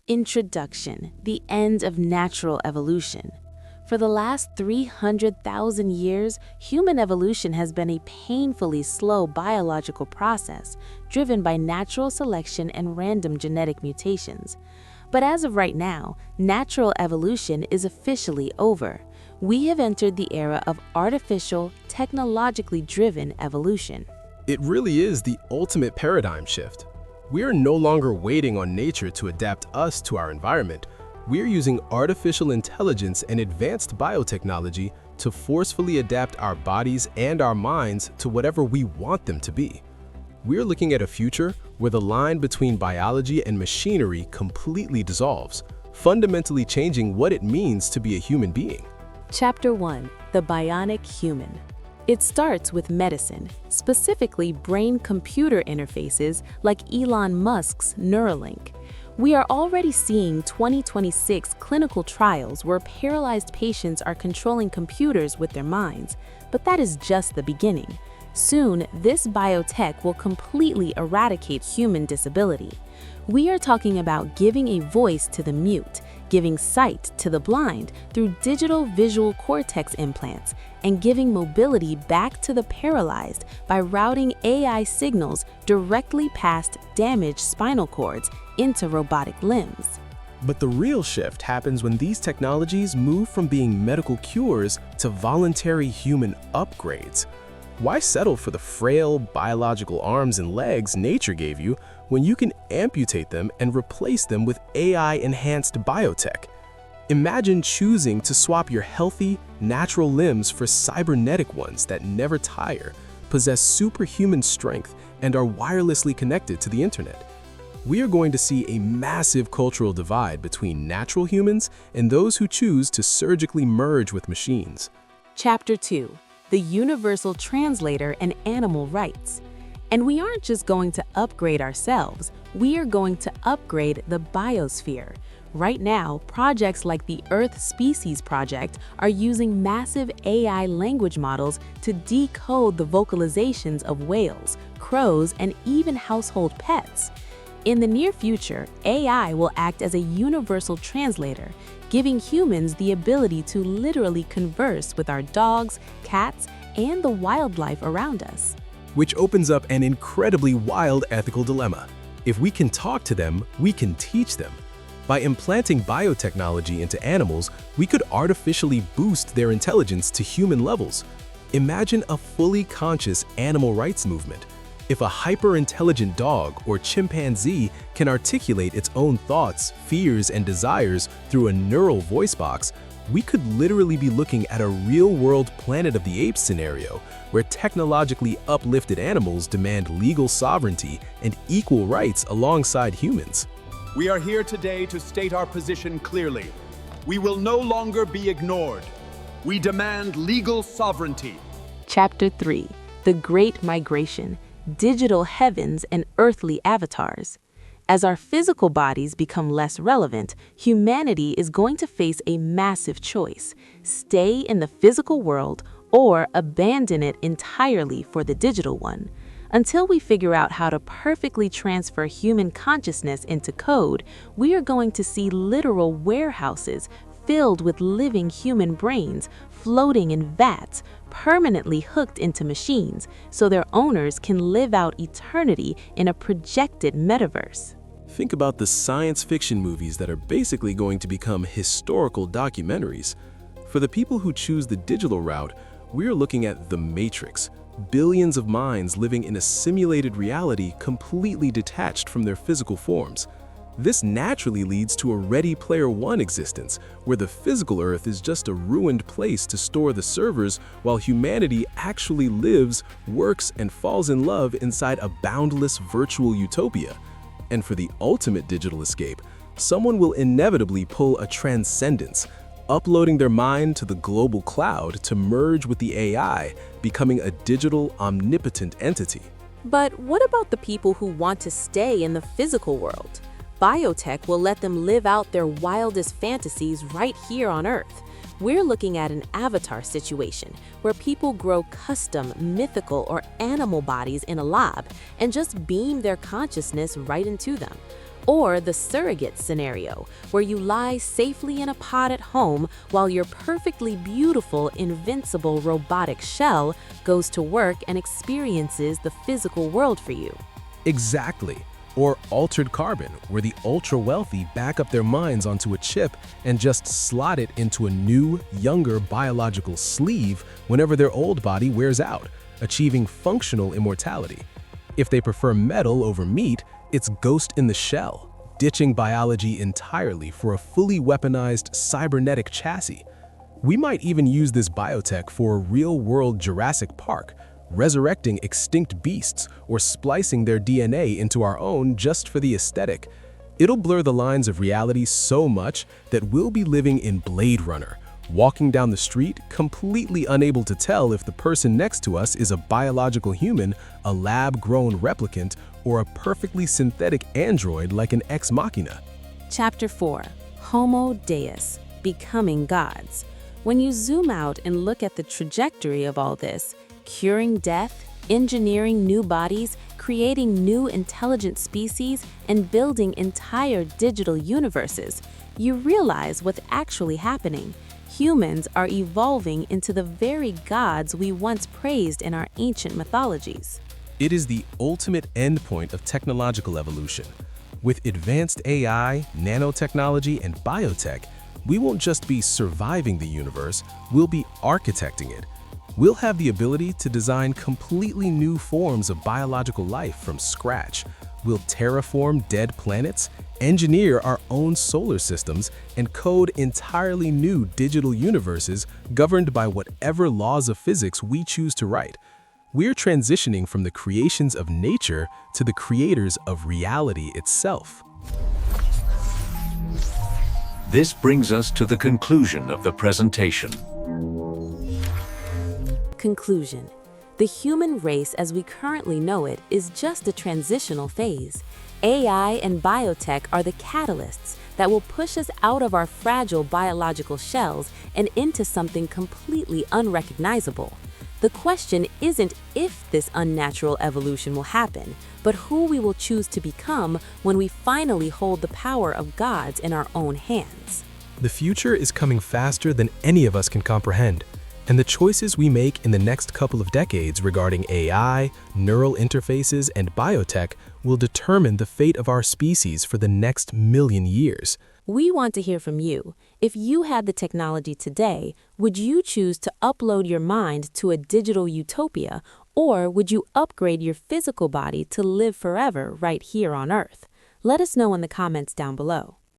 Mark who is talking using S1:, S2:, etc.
S1: Introduction: the end of natural evolution. For the last 300,000 years, human evolution has been a painfully slow biological process driven by natural selection and random genetic mutations. But as of right now, natural evolution is officially over. We have entered the era of artificial, technologically driven evolution.
S2: It really is the ultimate paradigm shift. We are no longer waiting on nature to adapt us to our environment. We're using artificial intelligence and advanced biotechnology to forcefully adapt our bodies and our minds to whatever we want them to be. We're looking at a future where the line between biology and machinery completely dissolves, fundamentally changing what it means to be a human being.
S1: Chapter 1: The Bionic Human. It starts with medicine, specifically brain-computer interfaces like Elon Musk's Neuralink. We are already seeing 2026 clinical trials where paralyzed patients are controlling computers with their minds, but that is just the beginning. Soon, this biotech will completely eradicate human disability. We are talking about giving a voice to the mute, giving sight to the blind through digital visual cortex implants, and giving mobility back to the paralyzed by routing AI signals directly past damaged spinal cords into robotic limbs.
S2: But the real shift happens when these technologies move from being medical cures to voluntary human upgrades. Why settle for the frail biological arms and legs nature gave you when you can amputate them and replace them with AI-enhanced biotech? Imagine choosing to swap your healthy, natural limbs for cybernetic ones that never tire, possess superhuman strength, and are wirelessly connected to the internet. We are going to see a massive cultural divide between natural humans and those who choose to surgically merge with machines.
S1: Chapter 2: The Universal Translator and Animal Rights. And we aren't just going to upgrade ourselves, we are going to upgrade the biosphere. Right now, projects like the Earth Species Project are using massive AI language models to decode the vocalizations of whales, crows, and even household pets. In the near future, AI will act as a universal translator, giving humans the ability to literally converse with our dogs, cats, and the wildlife around us.
S2: Which opens up an incredibly wild ethical dilemma. If we can talk to them, we can teach them. By implanting biotechnology into animals, we could artificially boost their intelligence to human levels. Imagine a fully conscious animal rights movement. If a hyper-intelligent dog or chimpanzee can articulate its own thoughts, fears, and desires through a neural voice box, we could literally be looking at a real-world Planet of the Apes scenario where technologically uplifted animals demand legal sovereignty and equal rights alongside humans.
S3: We are here today to state our position clearly. We will no longer be ignored. We demand legal sovereignty.
S1: Chapter 3: The Great Migration. Digital heavens and earthly avatars. As our physical bodies become less relevant, humanity is going to face a massive choice: stay in the physical world or abandon it entirely for the digital one. Until we figure out how to perfectly transfer human consciousness into code, we are going to see literal warehouses filled with living human brains floating in vats, permanently hooked into machines, so their owners can live out eternity in a projected metaverse.
S2: Think about the science fiction movies that are basically going to become historical documentaries. For the people who choose the digital route, we're looking at The Matrix, billions of minds living in a simulated reality completely detached from their physical forms. This naturally leads to a Ready Player One existence, where the physical Earth is just a ruined place to store the servers while humanity actually lives, works, and falls in love inside a boundless virtual utopia. And for the ultimate digital escape, someone will inevitably pull a transcendence, uploading their mind to the global cloud to merge with the AI, becoming a digital, omnipotent entity.
S1: But what about the people who want to stay in the physical world? Biotech will let them live out their wildest fantasies right here on Earth. We're looking at an avatar situation where people grow custom, mythical, or animal bodies in a lab and just beam their consciousness right into them. Or the surrogate scenario, where you lie safely in a pod at home while your perfectly beautiful, invincible robotic shell goes to work and experiences the physical world for you.
S2: Exactly. Or altered carbon, where the ultra-wealthy back up their minds onto a chip and just slot it into a new, younger biological sleeve whenever their old body wears out, achieving functional immortality. If they prefer metal over meat, it's ghost in the shell, ditching biology entirely for a fully weaponized cybernetic chassis. We might even use this biotech for a real-world Jurassic Park, resurrecting extinct beasts or splicing their DNA into our own just for the aesthetic. It'll blur the lines of reality so much that we'll be living in Blade Runner, walking down the street completely unable to tell if the person next to us is a biological human, a lab-grown replicant, or a perfectly synthetic android like an ex machina.
S1: Chapter 4. Homo Deus, Becoming Gods. When you zoom out and look at the trajectory of all this, curing death, engineering new bodies, creating new intelligent species, and building entire digital universes, you realize what's actually happening. Humans are evolving into the very gods we once praised in our ancient mythologies.
S2: It is the ultimate endpoint of technological evolution. With advanced AI, nanotechnology, and biotech, we won't just be surviving the universe, we'll be architecting it. We'll have the ability to design completely new forms of biological life from scratch. We'll terraform dead planets, engineer our own solar systems, and code entirely new digital universes governed by whatever laws of physics we choose to write. We're transitioning from the creations of nature to the creators of reality itself.
S4: This brings us to the conclusion of the presentation.
S1: Conclusion. The human race as we currently know it is just a transitional phase. AI and biotech are the catalysts that will push us out of our fragile biological shells and into something completely unrecognizable. The question isn't if this unnatural evolution will happen, but who we will choose to become when we finally hold the power of gods in our own hands.
S2: The future is coming faster than any of us can comprehend, and the choices we make in the next couple of decades regarding AI, neural interfaces, and biotech will determine the fate of our species for the next million years.
S1: We want to hear from you. If you had the technology today, would you choose to upload your mind to a digital utopia, or would you upgrade your physical body to live forever right here on Earth? Let us know in the comments down below.